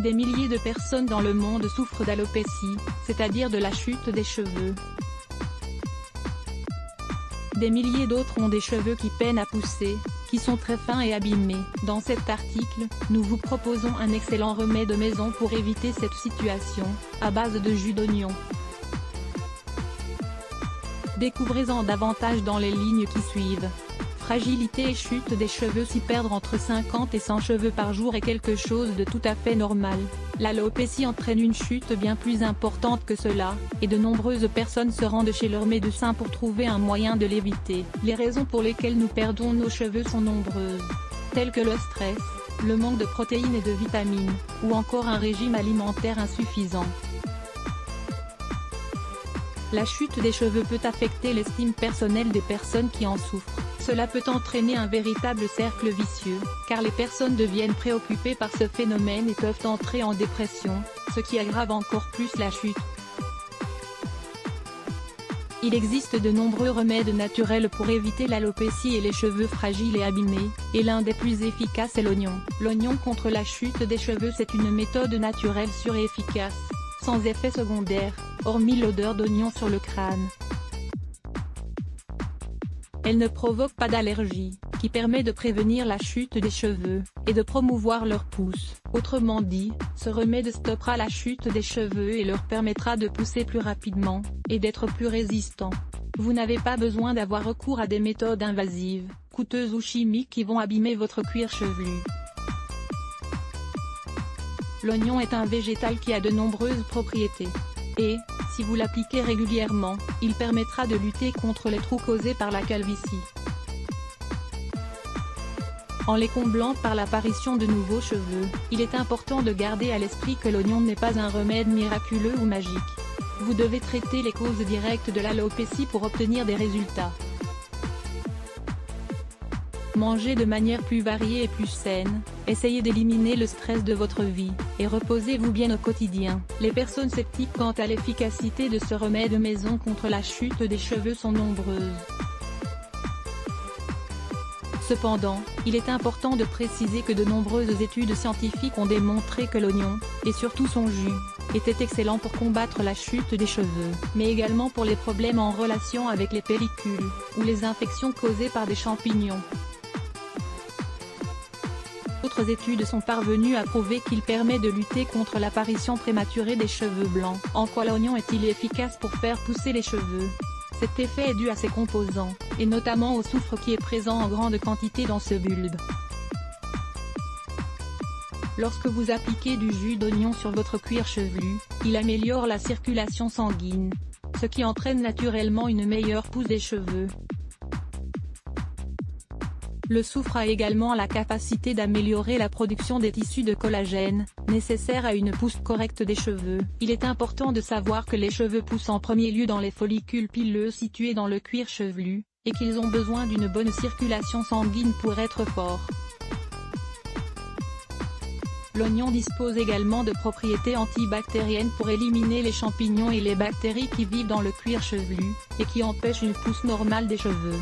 Des milliers de personnes dans le monde souffrent d'alopécie, c'est-à-dire de la chute des cheveux. Des milliers d'autres ont des cheveux qui peinent à pousser, qui sont très fins et abîmés. Dans cet article, nous vous proposons un excellent remède maison pour éviter cette situation, à base de jus d'oignon. Découvrez-en davantage dans les lignes qui suivent. Fragilité et chute des cheveux. Si perdre entre 50 et 100 cheveux par jour est quelque chose de tout à fait normal, l'alopécie entraîne une chute bien plus importante que cela, et de nombreuses personnes se rendent chez leur médecin pour trouver un moyen de l'éviter. Les raisons pour lesquelles nous perdons nos cheveux sont nombreuses, telles que le stress, le manque de protéines et de vitamines, ou encore un régime alimentaire insuffisant. La chute des cheveux peut affecter l'estime personnelle des personnes qui en souffrent. Cela peut entraîner un véritable cercle vicieux, car les personnes deviennent préoccupées par ce phénomène et peuvent entrer en dépression, ce qui aggrave encore plus la chute. Il existe de nombreux remèdes naturels pour éviter l'alopécie et les cheveux fragiles et abîmés, et l'un des plus efficaces est l'oignon. L'oignon contre la chute des cheveux. C'est une méthode naturelle sûre et efficace, sans effet secondaire, hormis l'odeur d'oignon sur le crâne. Elle ne provoque pas d'allergie, qui permet de prévenir la chute des cheveux, et de promouvoir leur pousse. Autrement dit, ce remède stoppera la chute des cheveux et leur permettra de pousser plus rapidement, et d'être plus résistants. Vous n'avez pas besoin d'avoir recours à des méthodes invasives, coûteuses ou chimiques qui vont abîmer votre cuir chevelu. L'oignon est un végétal qui a de nombreuses propriétés. Et, si vous l'appliquez régulièrement, il permettra de lutter contre les trous causés par la calvitie, en les comblant par l'apparition de nouveaux cheveux. Il est important de garder à l'esprit que l'oignon n'est pas un remède miraculeux ou magique. Vous devez traiter les causes directes de l'alopécie pour obtenir des résultats. Mangez de manière plus variée et plus saine, essayez d'éliminer le stress de votre vie, et reposez-vous bien au quotidien. Les personnes sceptiques quant à l'efficacité de ce remède maison contre la chute des cheveux sont nombreuses. Cependant, il est important de préciser que de nombreuses études scientifiques ont démontré que l'oignon, et surtout son jus, était excellent pour combattre la chute des cheveux, mais également pour les problèmes en relation avec les pellicules, ou les infections causées par des champignons. D'autres études sont parvenues à prouver qu'il permet de lutter contre l'apparition prématurée des cheveux blancs. En quoi l'oignon est-il efficace pour faire pousser les cheveux? Cet effet est dû à ses composants, et notamment au soufre qui est présent en grande quantité dans ce bulbe. Lorsque vous appliquez du jus d'oignon sur votre cuir chevelu, il améliore la circulation sanguine, ce qui entraîne naturellement une meilleure pousse des cheveux. Le soufre a également la capacité d'améliorer la production des tissus de collagène, nécessaires à une pousse correcte des cheveux. Il est important de savoir que les cheveux poussent en premier lieu dans les follicules pileux situés dans le cuir chevelu, et qu'ils ont besoin d'une bonne circulation sanguine pour être forts. L'oignon dispose également de propriétés antibactériennes pour éliminer les champignons et les bactéries qui vivent dans le cuir chevelu, et qui empêchent une pousse normale des cheveux.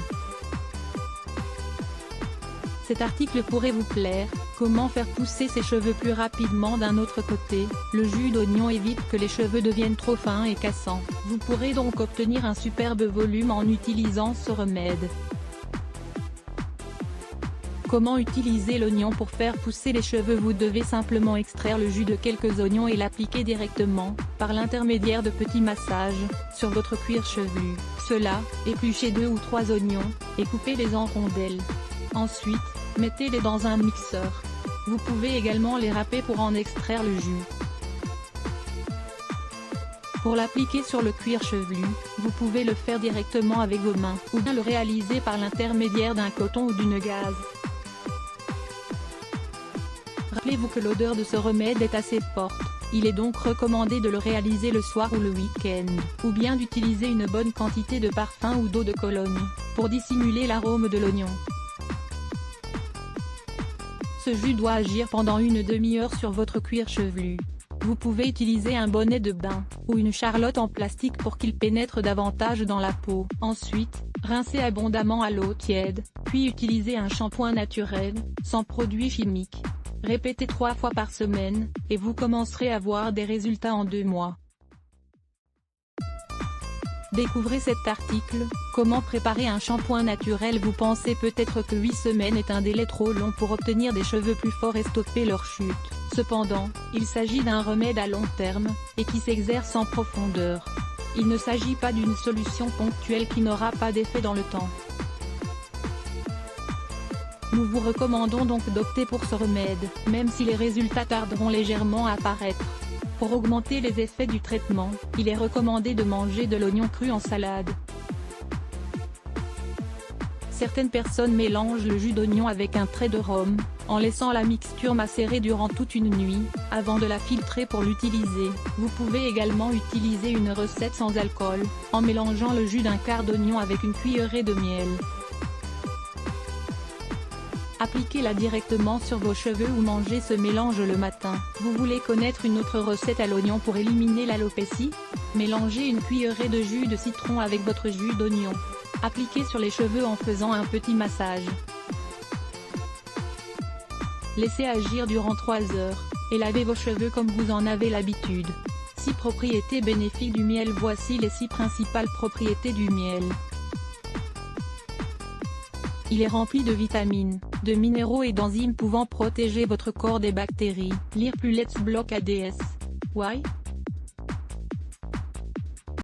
Cet article pourrait vous plaire. Comment faire pousser ses cheveux plus rapidement? D'un autre côté, le jus d'oignon évite que les cheveux deviennent trop fins et cassants. Vous pourrez donc obtenir un superbe volume en utilisant ce remède. Comment utiliser l'oignon pour faire pousser les cheveux? Vous devez simplement extraire le jus de quelques oignons et l'appliquer directement, par l'intermédiaire de petits massages, sur votre cuir chevelu. Cela, épluchez 2 ou 3 oignons, et coupez-les en rondelles. Ensuite, mettez-les dans un mixeur. Vous pouvez également les râper pour en extraire le jus. Pour l'appliquer sur le cuir chevelu, vous pouvez le faire directement avec vos mains, ou bien le réaliser par l'intermédiaire d'un coton ou d'une gaze. Rappelez-vous que l'odeur de ce remède est assez forte. Il est donc recommandé de le réaliser le soir ou le week-end, ou bien d'utiliser une bonne quantité de parfum ou d'eau de Cologne, pour dissimuler l'arôme de l'oignon. Ce jus doit agir pendant une demi-heure sur votre cuir chevelu. Vous pouvez utiliser un bonnet de bain, ou une charlotte en plastique pour qu'il pénètre davantage dans la peau. Ensuite, rincez abondamment à l'eau tiède, puis utilisez un shampoing naturel, sans produits chimiques. Répétez 3 fois par semaine, et vous commencerez à voir des résultats en 2 mois. Découvrez cet article, comment préparer un shampoing naturel. Vous pensez peut-être que 8 semaines est un délai trop long pour obtenir des cheveux plus forts et stopper leur chute. Cependant, il s'agit d'un remède à long terme, et qui s'exerce en profondeur. Il ne s'agit pas d'une solution ponctuelle qui n'aura pas d'effet dans le temps. Nous vous recommandons donc d'opter pour ce remède, même si les résultats tarderont légèrement à apparaître. Pour augmenter les effets du traitement, il est recommandé de manger de l'oignon cru en salade. Certaines personnes mélangent le jus d'oignon avec un trait de rhum, en laissant la mixture macérer durant toute une nuit, avant de la filtrer pour l'utiliser. Vous pouvez également utiliser une recette sans alcool, en mélangeant le jus d'un quart d'oignon avec une cuillerée de miel. Appliquez-la directement sur vos cheveux ou mangez ce mélange le matin. Vous voulez connaître une autre recette à l'oignon pour éliminer l'alopécie? Mélangez une cuillerée de jus de citron avec votre jus d'oignon. Appliquez sur les cheveux en faisant un petit massage. Laissez agir durant 3 heures, et lavez vos cheveux comme vous en avez l'habitude. 6 propriétés bénéfiques du miel. Voici les 6 principales propriétés du miel. Il est rempli de vitamines, de minéraux et d'enzymes pouvant protéger votre corps des bactéries. Lire plus. Let's block ADS. Why?